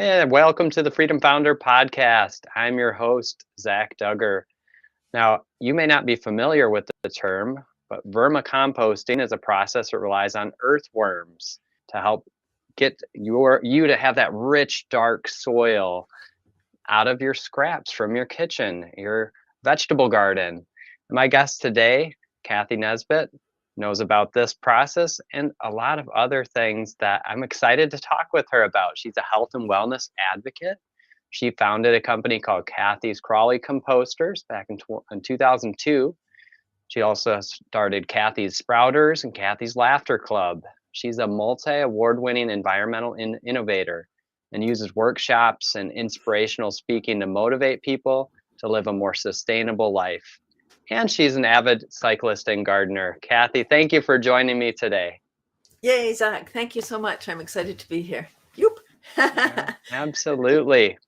Hey, welcome to the Freedom Founder podcast. I'm your host, Zach Duggar. Now, you may not be familiar with the term, but vermicomposting is a process that relies on earthworms to help get you to have that rich, dark soil out of your scraps from your kitchen, your vegetable garden. My guest today, Cathy Nesbitt, knows about this process and a lot of other things that I'm excited to talk with her about. She's a health and wellness advocate. She founded a company called Cathy's Crawly Composters back in 2002. She also started Cathy's Sprouters and Cathy's Laughter Club. She's a multi-award-winning environmental innovator and uses workshops and inspirational speaking to motivate people to live a more sustainable life. And she's an avid cyclist and gardener. Cathy, thank you for joining me today. Yay, Zach. Thank you so much. I'm excited to be here. Yoop. Absolutely.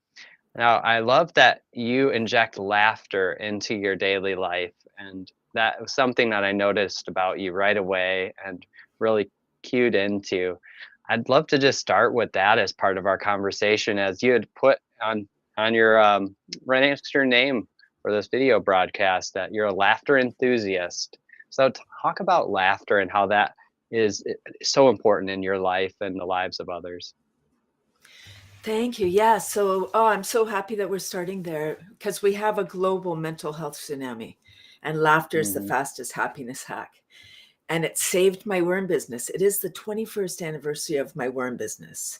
Now, I love that you inject laughter into your daily life. And that was something that I noticed about you right away and really cued into. I'd love to just start with that as part of our conversation, as you had put on your right next to your name for this video broadcast that you're a laughter enthusiast. So talk about laughter and how that is so important in your life and the lives of others. Thank you. Yeah. So, I'm so happy that we're starting there because we have a global mental health tsunami, and laughter is the Mhm. fastest happiness hack. And it saved my worm business. It is the 21st anniversary of my worm business.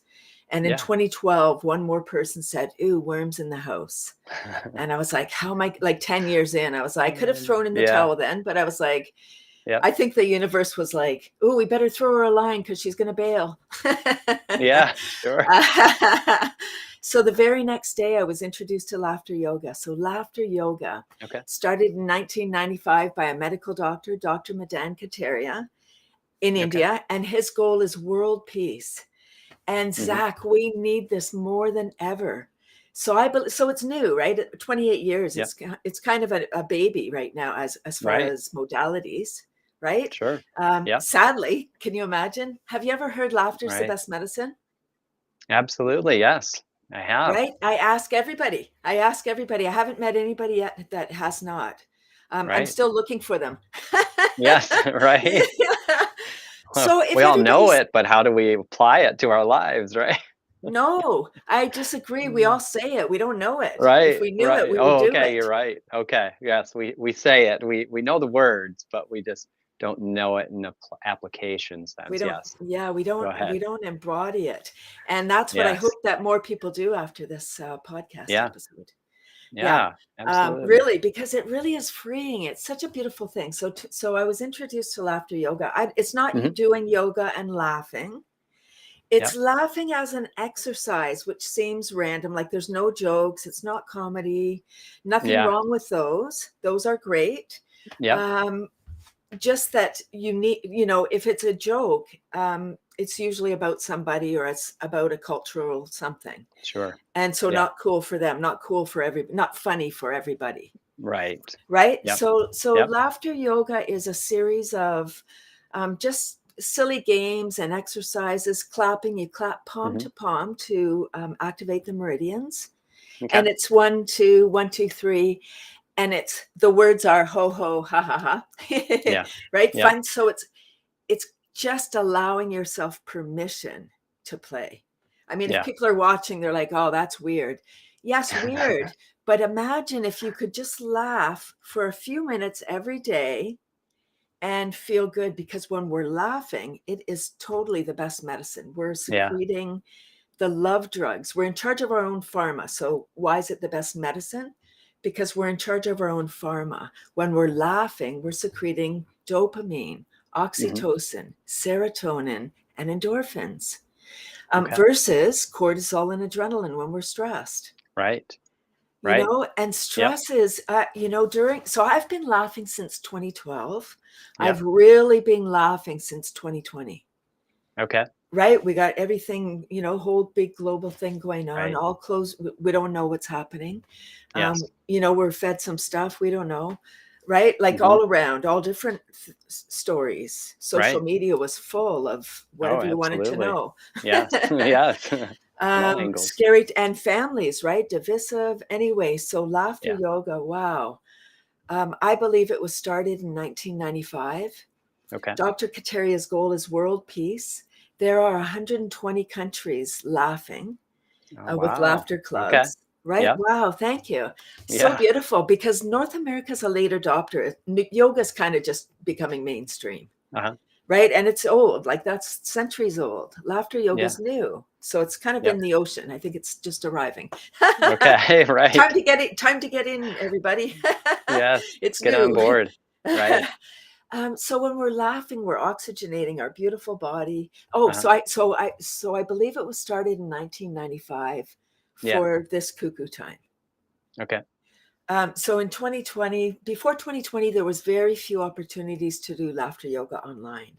And in Yeah. 2012, one more person said, "Ooh, worms in the house." And I was like, how am I, like 10 years in? I was like, I could have thrown in the Yeah. towel then, but I was like, Yeah. I think the universe was like, "Oh, we better throw her a line because she's going to bail." Yeah. Sure. So the very next day, I was introduced to laughter yoga. So laughter yoga Okay. started in 1995 by a medical doctor, Dr. Madan Kataria in Okay. India, and his goal is world peace. And Hmm. Zach, we need this more than ever. So it's new, right? 28 years. Yeah. It's kind of a baby right now as far Right. as modalities, right? Sure. Yeah. Sadly, can you imagine? Have you ever heard laughter is the Right. best medicine? Absolutely. Yes, I have. Right? I ask everybody. I haven't met anybody yet that has not. I'm Right. still looking for them. Yes. Right. Well, So if we all know everybody's it, but how do we apply it to our lives, right? no, I disagree. We all say it. We don't know it. If Right, we knew it, right. we would Oh, do okay, you're it. right. Okay. Yes, we say it. We know the words, but we just don't know it in the application We sense. don't, Yes. yeah, Go we ahead. don't embody it. And that's what I Yes. hope that more people do after this podcast Yeah. episode. Yeah, Yeah. Absolutely. really, because it really is freeing. It's such a beautiful thing. So I was introduced to laughter yoga. It's not you Hmm. doing yoga and laughing. It's Yep. laughing as an exercise, which seems random. Like there's no jokes. It's not comedy. Nothing Yeah. wrong with those. Those are great. Yep. Um, just that you need, if it's a joke, it's usually about somebody or it's about a cultural something. Sure. And so Yeah. not cool for them, not cool for not funny for everybody. Right. Right. Yep. So Yep. laughter yoga is a series of just silly games and exercises, clapping. You clap palm Hmm. to palm to activate the meridians. Okay. And it's 1, 2, 1, 2, 3. And it's the words are ho ho ha ha ha. Yeah. Right, Yep. fun. So it's just allowing yourself permission to play. I mean, if Yeah. people are watching, they're like, oh, that's weird. Yes, weird. But imagine if you could just laugh for a few minutes every day and feel good, because when we're laughing, it is totally the best medicine. We're Yeah. secreting the love drugs. We're in charge of our own pharma. So why is it the best medicine? Because we're in charge of our own pharma. When we're laughing, we're secreting dopamine, Hmm. oxytocin, serotonin, and endorphins, Okay. versus cortisol and adrenaline when we're stressed. Right. Right. And Yep. stress is, so I've been laughing since 2012. Yep. I've really been laughing since 2020. Okay. Right? We got everything, whole big global thing going on, Right. all closed. We don't know what's happening. Yes. We're fed some stuff we don't know. right? Like Hmm. all around, all different stories. Social Right. media was full of Oh, whatever you wanted to absolutely. Know. Yes. Yes. From all angles. Scary, and families, right? Divisive. Anyway, so laughter Yeah. yoga, wow. I believe it was started in 1995. Okay. Dr. Kateria's goal is world peace. There are 120 countries laughing Oh, with wow. laughter Okay. clubs, right? Yeah. Wow, thank you. So Yeah. beautiful, because North America's a late adopter. Yoga's kind of just becoming mainstream, Uh-huh. right? And it's old, like that's centuries old. Laughter Yeah. yoga's new. So it's kind of Yep. in the ocean. I think it's just arriving. Okay. Time Right. to get it, time to get in, everybody. Yes. It's Get on new. board. Right. So when we're laughing, we're oxygenating our beautiful body. Oh, Uh-huh. so I believe it was started in 1995 Yeah. for this cuckoo time. Okay. So in 2020, before 2020, there was very few opportunities to do laughter yoga online.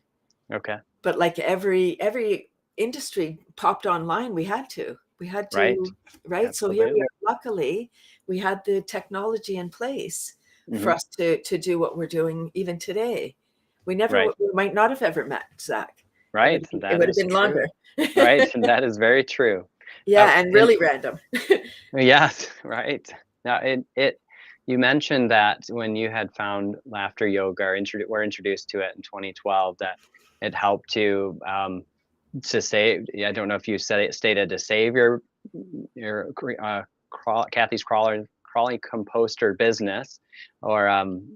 Okay. But like every industry popped online, we had to. Right. Right? So here we Absolutely. are. Luckily, we had the technology in place for Hmm. us to do what we're doing even today. Right. We might not have ever met, Zach. Right. It That would have is been longer. true. Right. That is very true. Yeah, and And really random. yes, right. Now, you mentioned that when you had found laughter yoga or were introduced to it in 2012, that it helped to save. I don't know if you stated to save your Cathy's crawling composter business, or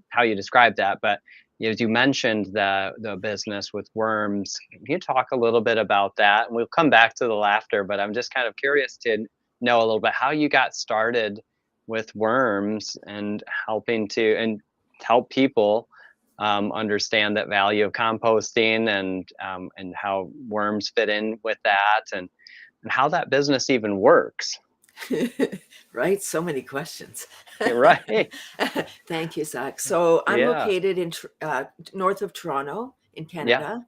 how you described that. But as you mentioned the business with worms, can you talk a little bit about that? And we'll come back to the laughter, but I'm just kind of curious to know a little bit how you got started with worms and help people understand that value of composting and how worms fit in with that and how that business even works. Right? So many questions. Right. Thank you, Zach. So I'm Yeah. located in north of Toronto in Yeah. Canada.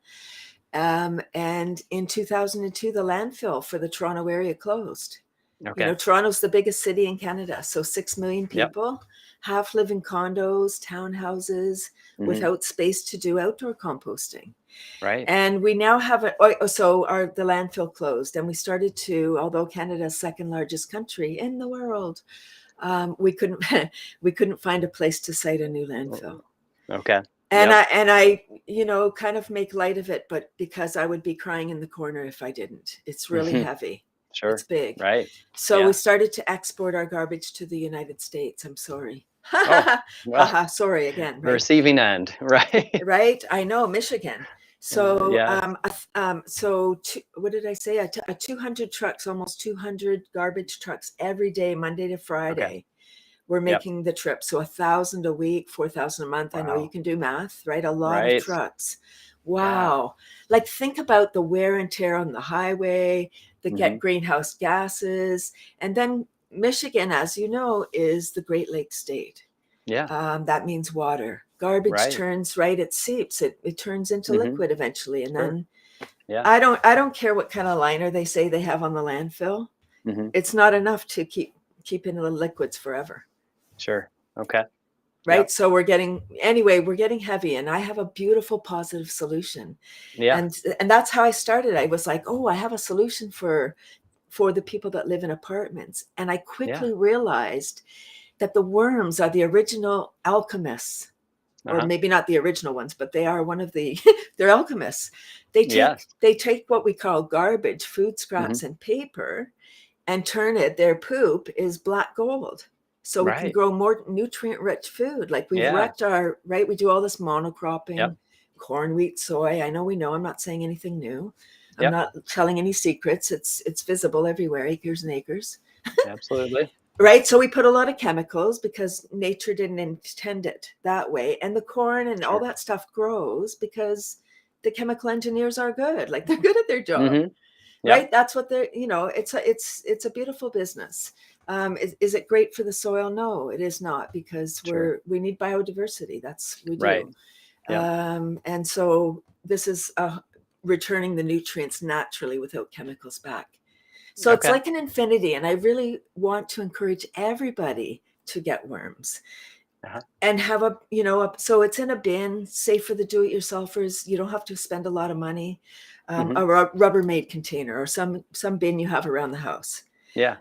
And in 2002, the landfill for the Toronto area closed. You Okay. know, Toronto's the biggest city in Canada. So 6 million Yep. people, half live in condos, townhouses, Hmm. without space to do outdoor composting. Right. And we now have the landfill closed, and we started to, although Canada's second largest country in the world, we couldn't we couldn't find a place to site a new landfill. Okay. And Yep. I kind of make light of it, but because I would be crying in the corner if I didn't. It's really heavy. It's Sure. big. Right. So we Yeah. started to export our garbage to the United States. I'm sorry. Oh, well, Haha, sorry again, the right? receiving end. Right. Right? I know, Michigan. So, Yes. what did I say? A 200 trucks, almost 200 garbage trucks every day, Monday to Okay. Friday. We're Yep. making the trip. So 1,000 a week, 4,000 a month. I know you Wow. can do math, right? A lot of Right. trucks. Yeah. Wow. Like think about the wear and tear on the highway, the Hmm. get greenhouse gases. And then Michigan, as you know, is the Great Lakes state. Yeah. That means water. Garbage Right. turns, right? It seeps. It turns into Hmm. liquid eventually. And Sure. then Yeah. I don't care what kind of liner they say they have on the landfill. Hmm. It's not enough to keep in the liquids forever. Sure. Okay. Right. Yep. So we're getting heavy, and I have a beautiful positive solution. Yeah. And that's how I started. I was like, oh, I have a solution for the people that live in apartments. And I Yeah. quickly realized that the worms are the original alchemists, or Uh-huh. maybe not the original ones, but they are one of the they're alchemists. Yes. They take what we call garbage, food Hmm. scraps, and paper, and turn it, their poop is black gold. So we can Right. grow more nutrient rich food. Like we've Yeah. wrecked right? We do all this monocropping, Yep. corn, wheat, soy. I know, I'm not saying anything new. I'm Yep. not telling any secrets. It's visible everywhere, acres and acres. Absolutely. Right. So we put a lot of chemicals because nature didn't intend it that way. And the corn and all Sure. that stuff grows because the chemical engineers are good. Like they're good at their job. Hmm. Yep. Right. That's what it's a beautiful business. Is it great for the soil? No, it is not, because Sure. we need biodiversity. That's we Right. do. Yep. And so this is returning the nutrients naturally without chemicals back. So it's Okay. like an infinity. And I really want to encourage everybody to get worms. Uh-huh. and have a, so it's in a bin, safe for the do-it-yourselfers. You don't have to spend a lot of money. Hmm. A Rubbermaid container or some bin you have around the house. Yeah.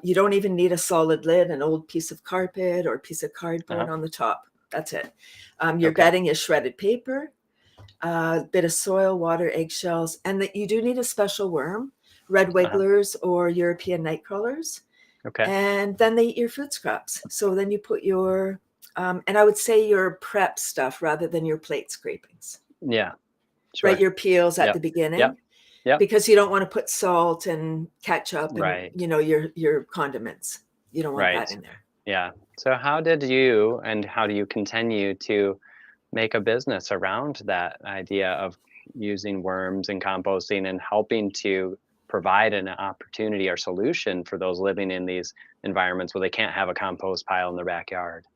You don't even need a solid lid, an old piece of carpet or a piece of cardboard Uh-huh. on the top. That's it. Your Okay. bedding is shredded paper, a bit of soil, water, eggshells, and that you do need a special worm, red Uh-huh. wigglers or European night crawlers. Okay. And then they eat your food scraps. So then you put your, and I would say your prep stuff rather than your plate scrapings, Yeah. right? Sure. Your peels at the Yep. Yep. beginning, Yep. because you don't want to put salt and ketchup and, Right. your condiments. You don't want that Right. in there. Yeah. So how did you and how do you continue to make a business around that idea of using worms and composting and helping to provide an opportunity or solution for those living in these environments where they can't have a compost pile in their backyard?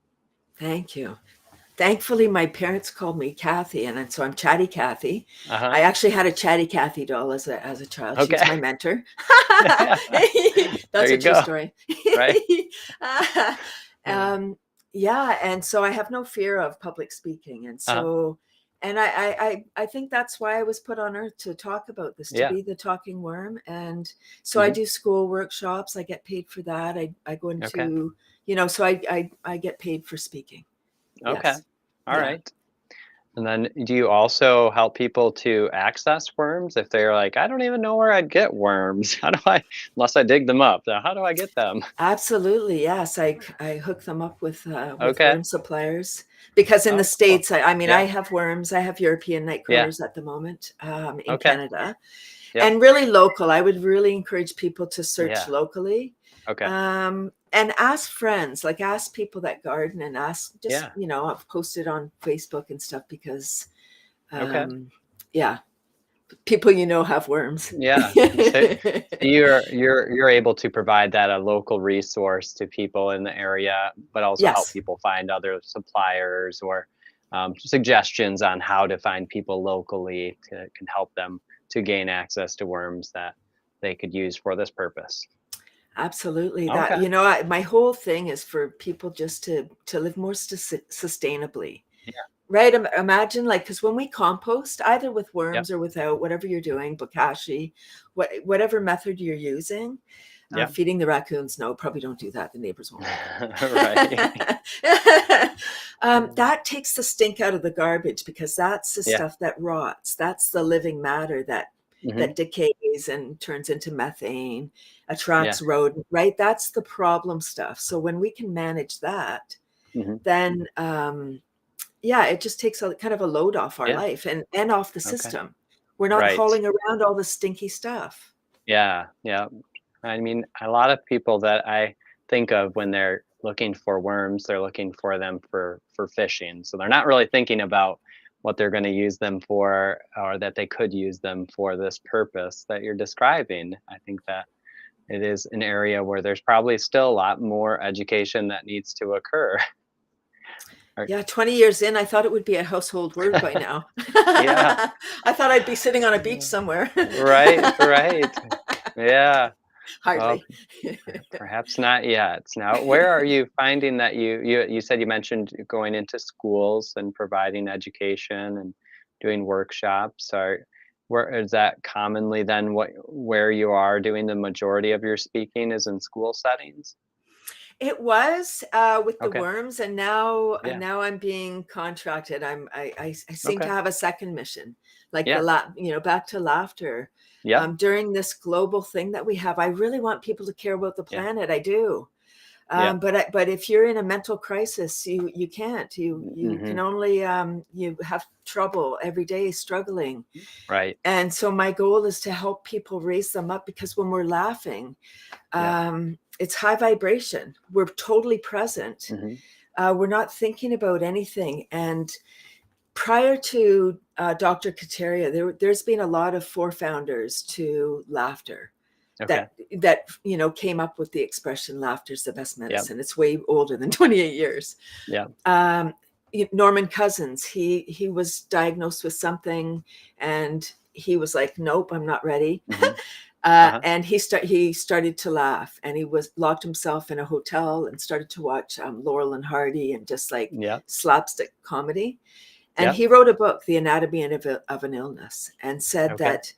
Thank you. Thankfully, my parents called me Cathy, and so I'm Chatty Cathy. Uh-huh. I actually had a Chatty Cathy doll as a child. She was Okay. my mentor. There That's a you true go. story. Right. Uh, Yeah. yeah, and so I have no fear of public speaking, and Uh-huh. so, and I think that's why I was put on earth to talk about this, to Yeah. be the talking worm. And so I Hmm. do school workshops. I get paid for that. I go Okay. into, so I get paid for speaking. Okay. Yes. All Yeah. right. And then do you also help people to access worms if they're like, I don't even know where I'd get worms? How do I, unless I dig them up? How do I get them? Absolutely, yes. I hook them up with Okay. worm suppliers, because in the Oh, cool. States, I mean, I Yeah. have worms. I have European night Yeah. crawlers at the moment, in Okay. Canada, Yep. and really local. I would really encourage people to search Yeah. locally, Okay. and ask friends, like ask people that garden, and ask just, Yeah. I've posted on Facebook and stuff because, Okay. um, yeah, people have worms. Yeah. So you're able to provide that a local resource to people in the area, but also help Yes. people find other suppliers or suggestions on how to find people locally to can help them to gain access to worms that they could use for this purpose. Absolutely. That, Okay. my whole thing is for people just to live more sustainably. Yeah. Right? Imagine, like, because when we compost, either with Yep. worms or without, whatever you're doing, bokashi, whatever method you're using, Yep. feeding the raccoons, no, probably don't do that. The neighbors won't like Right. it. Yeah. That takes the stink out of the garbage, because that's the Yeah. stuff that rots. That's the living matter Hmm. that decays and turns into methane, Yeah. attracts rodent, right? That's the problem stuff. So when we can manage that, Hmm. then yeah, it just takes a kind of a load off our Yeah. life and off the Okay. system. We're not Right. hauling around all the stinky stuff. Yeah. Yeah. I mean, a lot of people that I think of when they're looking for worms, they're looking for them for fishing. So they're not really thinking about what they're going to use them for or that they could use them for this purpose that you're describing. I think that it is an area where there's probably still a lot more education that needs to occur. Or- Yeah, 20 years in, I thought it would be a household word by now. yeah. I thought I'd be sitting on a beach somewhere. Right, right. Yeah. Well, Hardly. perhaps not yet. Now, where are you finding that you said you mentioned going into schools and providing education and doing workshops? Are where is that commonly then where you are doing the majority of your speaking is in school settings? It was, with the Okay. worms, and now Yeah. I'm being contracted. I seem to Okay. have a second mission, like Yeah. back to laughter. Yep. During this global thing that we have, I really want people to care about the Yeah. planet. I do. Yeah. But if you're in a mental crisis, you can't. You Hmm. can only, you have trouble every day, struggling. Right. And so my goal is to help people raise them up, because when we're laughing, Yeah. it's high vibration. We're totally present. Hmm. We're not thinking about anything. And prior to Dr. Kateria, there's been a lot of forefounders to laughter Okay. that came up with the expression "laughter's the best Yep. medicine." It's way older than 28 years. Yeah. Norman Cousins, he was diagnosed with something, and he was like, nope, I'm not ready. Mhm. Uh-huh. And he started to laugh, and he was locked himself in a hotel and started to watch Laurel and Hardy and just like Yep. slapstick comedy. And Yep. he wrote a book, The Anatomy of an Illness, and said Okay. that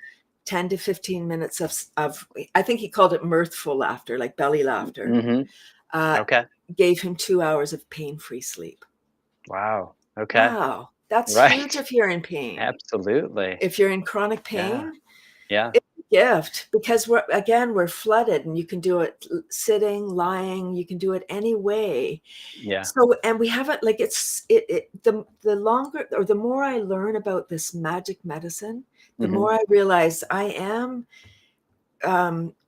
10 to 15 minutes of I think he called it mirthful laughter, like belly laughter, Mhm. uh, Okay. gave him 2 hours of pain-free sleep. Wow. Okay. Wow, that's huge Right. if you're in pain. Absolutely. If you're in chronic Yeah. pain, Yeah. it's a gift because we're flooded, and you can do it sitting, lying, you can do it any way. Yeah. So, and we haven't like the longer or the more I learn about this magic medicine, the Mhm. more I realize I am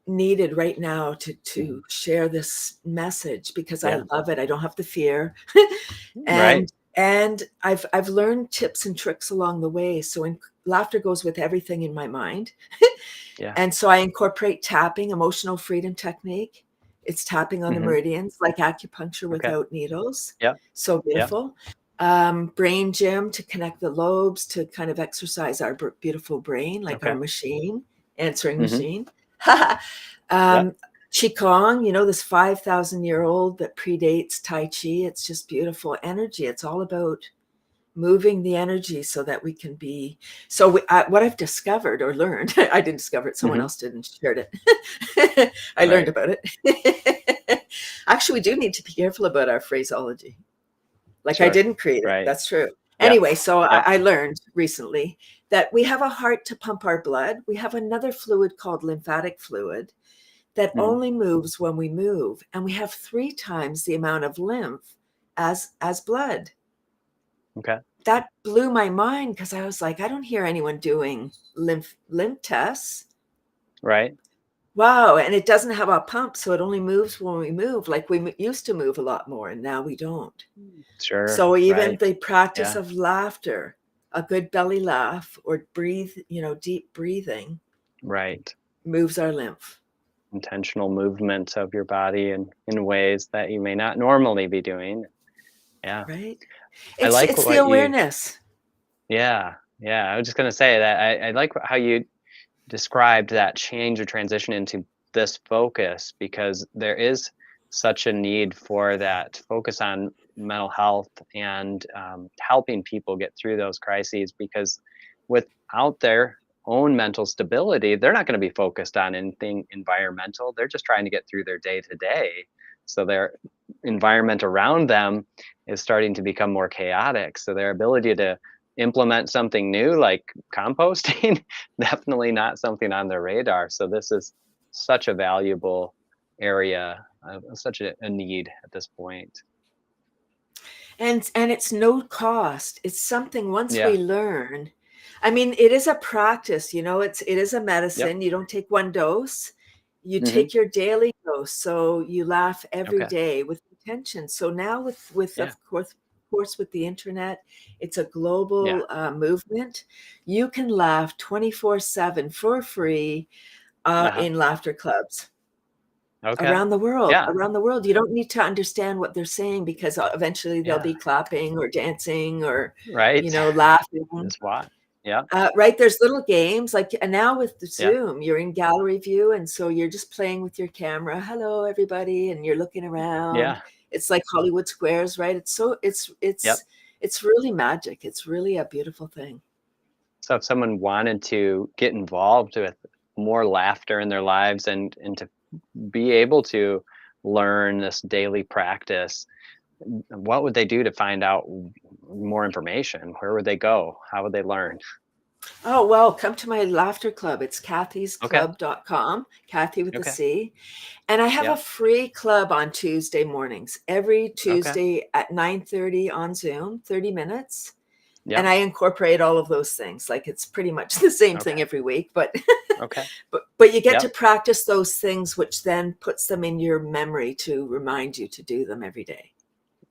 needed right now Mhm. to share this message because I Yeah. love it. I don't have the fear. Right. And I've learned tips and tricks along the way. So laughter goes with everything in my mind. Yeah. And so I incorporate tapping, emotional freedom technique. It's tapping on the Mhm. meridians, like acupuncture Okay. without needles. Yep. So Yep. beautiful. Brain gym to connect the lobes, to kind of exercise our beautiful brain, like our Okay. machine, answering Mhm. machine. Yep. um, Qigong, this 5,000-year-old that predates Tai Chi. It's just beautiful energy. It's all about moving the energy so that we can be. So what I've discovered or learned, I didn't discover it, someone Mhm. else did and shared it. I learned Right. about it. Actually, we do need to be careful about our phraseology. Like, I Sure. didn't create it. Right. That's true. Yep. Anyway, so Yep. I learned recently that we have a heart to pump our blood. We have another fluid called lymphatic fluid that Mhm. only moves when we move, and we have 3 times the amount of lymph as blood. Okay. That blew my mind because I was like, I don't hear anyone doing lymph tests. Right. Wow, and it doesn't have a pump, so it only moves when we move. Like we used to move a lot more, and now we don't. Sure. So even Right. the practice Yeah. of laughter, a good belly laugh or breathe, deep breathing Right. moves our lymph, Intentional movement of your body in ways that you may not normally be doing. Yeah. right? I It's like it's the what you awareness. Yeah. Yeah. I was just gonna say that I like how you described that change or transition into this focus because there is such a need for that focus on mental health and helping people get through those crises because without their own mental stability they're not going to be focused on anything environmental. They're just trying to get through their day to day, so their environment around them is starting to become more chaotic, so their ability to implement something new like composting definitely not something on their radar. So this is such a valuable area, such a need at this point. And it's no cost. It's something once Yeah. we learn. I mean, it is a practice, it is a Yep. medicine. You don't take one dose. You Hmm. take your daily dose. So you laugh every Okay. day with intention. So now with Yeah. of course with the internet, it's a Yeah. global movement. You can laugh 24/7 for free Uh-huh. in laughter clubs. Okay. Yeah. Around the world. You don't need to understand what they're saying because eventually they'll Yeah. be clapping or dancing or, Right. laughing. Just what? Yeah. Right, there's little games like, and now with the Yeah. Zoom, you're in gallery view, and so you're just playing with your camera. "Hello, everybody," and you're looking around. Yeah. It's like Hollywood Squares, right? It's so Yep. it's really magic. It's really a beautiful thing. So if someone wanted to get involved with more laughter in their lives and to be able to learn this daily practice, what would they do to find out more information? Where would they go? How would they learn? Oh, well, come to my laughter club. It's Okay. cathysclub.com, Cathy with a Okay. C. And I have a Yep. free club on Tuesday mornings, every Okay. Tuesday at 9:30 on Zoom, 30 minutes. And Yep. I incorporate all of those things. Like it's pretty much the same thing Okay. every week, but Okay. but you get to Yep. practice those things, which then puts them in your memory to remind you to do them every day.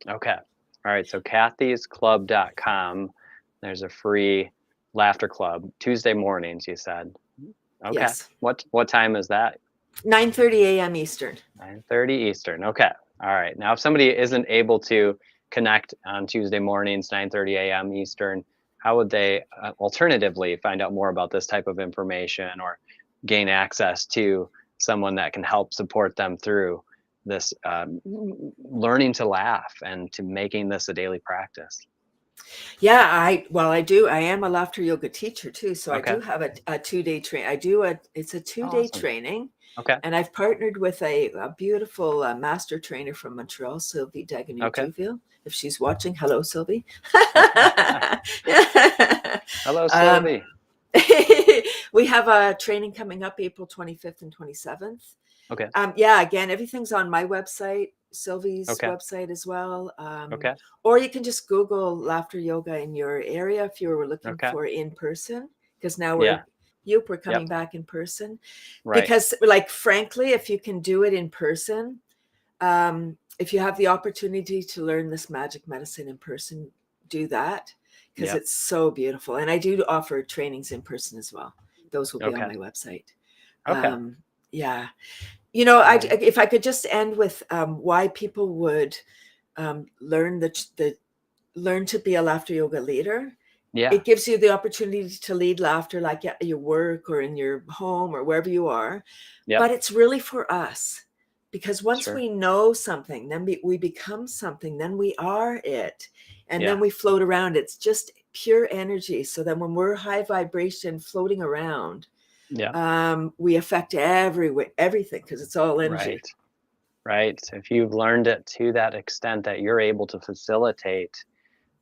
Okay. All right. So cathysclub.com. There's a free laughter club Tuesday mornings, you said. Okay. Yes. What time is that? 9:30 a.m. Eastern. 9:30 Eastern. Okay. All right. Now if somebody isn't able to connect on Tuesday mornings, 9:30 a.m. Eastern, how would they alternatively find out more about this type of information or gain access to someone that can help support them through this learning to laugh and to making this a daily practice? Yeah, I do. I am a laughter yoga teacher too, so I Okay. do have a 2-day train. It's a 2-day Awesome. training, Okay. and I've partnered with a beautiful master trainer from Montreal, Sylvie Okay. Dagenet-Duville. If she's watching, hello, Sylvie. Hello, um, Sylvie. we have a training coming up April 25th and 27th. Okay. Yeah, again, everything's on my website, Sylvie's Okay. website as well. Okay. Or you can just Google laughter yoga in your area if you were looking Okay. for in person, because now Yeah. we're coming Yep. back in person. Right. Because, like, frankly, if you can do it in person, if you have the opportunity to learn this magic medicine in person, do that, because Yep. it's so beautiful. And I do offer trainings in person as well. Those will be on Okay. my website. Okay. Yeah. You know, All right. if I could just end with why people would learn learn to be a laughter yoga leader. Yeah. It gives you the opportunity to lead laughter, like at your work or in your home or wherever you are. Yep. But it's really for us, because once Sure. we know something, then we become something, then we are it, and then Yeah. we float around. It's just pure energy. So then when we're high vibration floating around, Yeah. we affect everything, because it's all energy. Right. Right. If you've learned it to that extent that you're able to facilitate,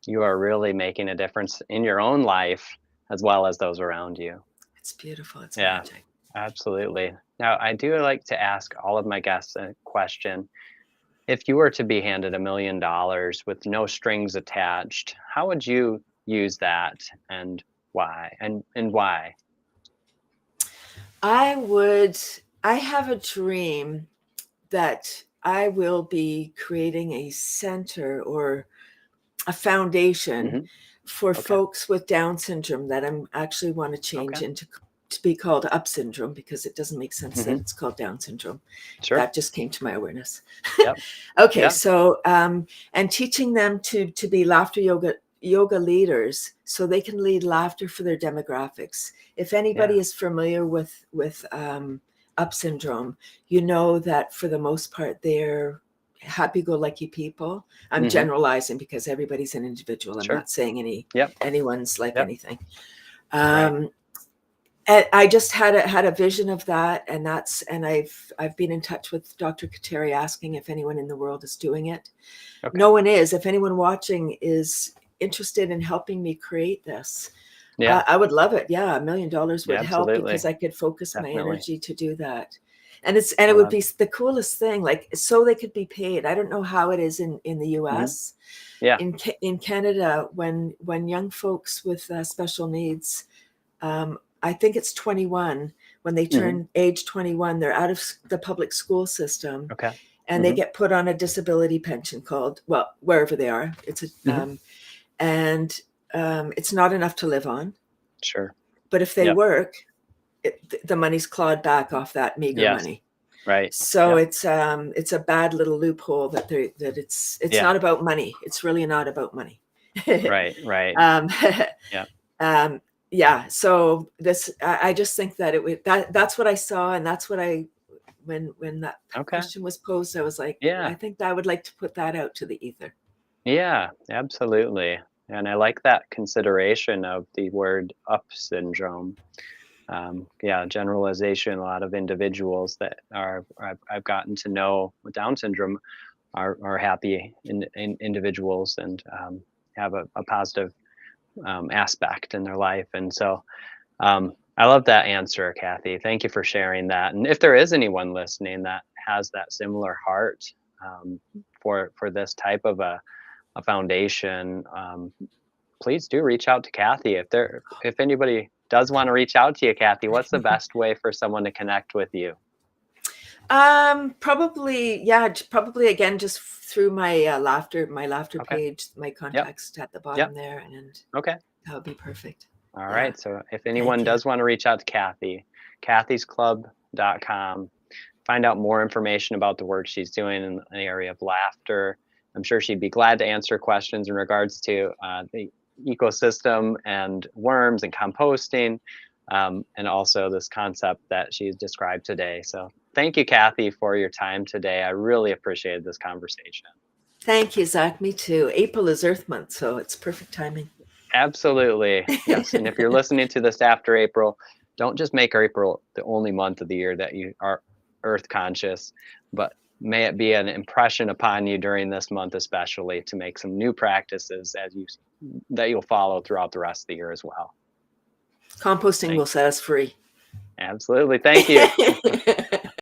you are really making a difference in your own life as well as those around you. It's beautiful. It's Yeah, magic. absolutely. Now, I do like to ask all of my guests a question. If you were to be handed $1 million with no strings attached, how would you use that and why? And why? I have a dream that I will be creating a center or a foundation Hmm. for Okay. folks with Down syndrome that I'm actually want to Okay. change into to be called up syndrome, because it doesn't make sense that Hmm. it's called Down syndrome. Sure. That just came to my awareness. Yep. Okay, Yeah. so and teaching them to be laughter yoga leaders, so they can lead laughter for their demographics. If Yeah. anybody is familiar with up syndrome, you know that for the most part they're happy-go-lucky people. I'm Hmm. generalizing because everybody's an individual. I'm Sure. not saying Yep. anyone's like Yep. anything. Right. Um, and I just had a vision of that, and I've been in touch with Dr. Kateri asking if anyone in the world is doing it. Okay. No one is. If anyone watching is interested in helping me create this, Yeah. I would love it. Yeah, $1 million Yeah. would help, because Absolutely. I could focus my Definitely. energy to do that. And I it would love. be the coolest thing, like, so they could be paid. I don't know how it is in the Hmm. US. Yeah. In Canada, when young folks with special needs, I think it's 21, when they Hmm. turn age 21, they're out of the public school system, Okay. and they Hmm. get put on a disability pension called, well, wherever they are. Hmm. And it's not enough to live on. Sure. But if they Yep. work, the money's clawed back off that meager Yes. money. Right. So Yep. it's a bad little loophole that it's Yeah. not about money. It's really not about money. Right. Right. um, Yeah. yeah. So I just think that that's what I saw, and that's what when that Okay. question was posed, I was like, I Yeah. think I would like to put that out to the ether. Yeah. Absolutely. And I like that consideration of the word up syndrome. Yeah, generalization. A lot of individuals that I've gotten to know with Down syndrome are happy individuals and have a positive aspect in their life. And so I love that answer, Cathy. Thank you for sharing that. And if there is anyone listening that has that similar heart for this type of a foundation, please do reach out to Cathy. If anybody does want to reach out to you, Cathy, what's the best way for someone to connect with you? Probably, yeah, probably again, just through my laughter Okay. page, my Yep. contacts at the bottom Yep. there, and Okay. that would be perfect. All Yeah. right. So if Thank anyone you. does want to reach out to Cathy, cathysclub.com, find out more information about the work she's doing in the area of laughter. I'm sure she'd be glad to answer questions in regards to ecosystem and worms and composting, and also this concept that she's described today. So thank you, Cathy, for your time today. I really appreciated this conversation. Thank you, Zach. Me too. April is Earth Month, so it's perfect timing. Absolutely. Yes. And if you're listening to this after April, don't just make April the only month of the year that you are earth conscious, but may it be an impression upon you during this month, especially to make some new practices that you'll follow throughout the rest of the year as well. Composting will set us free. Absolutely. Thank you.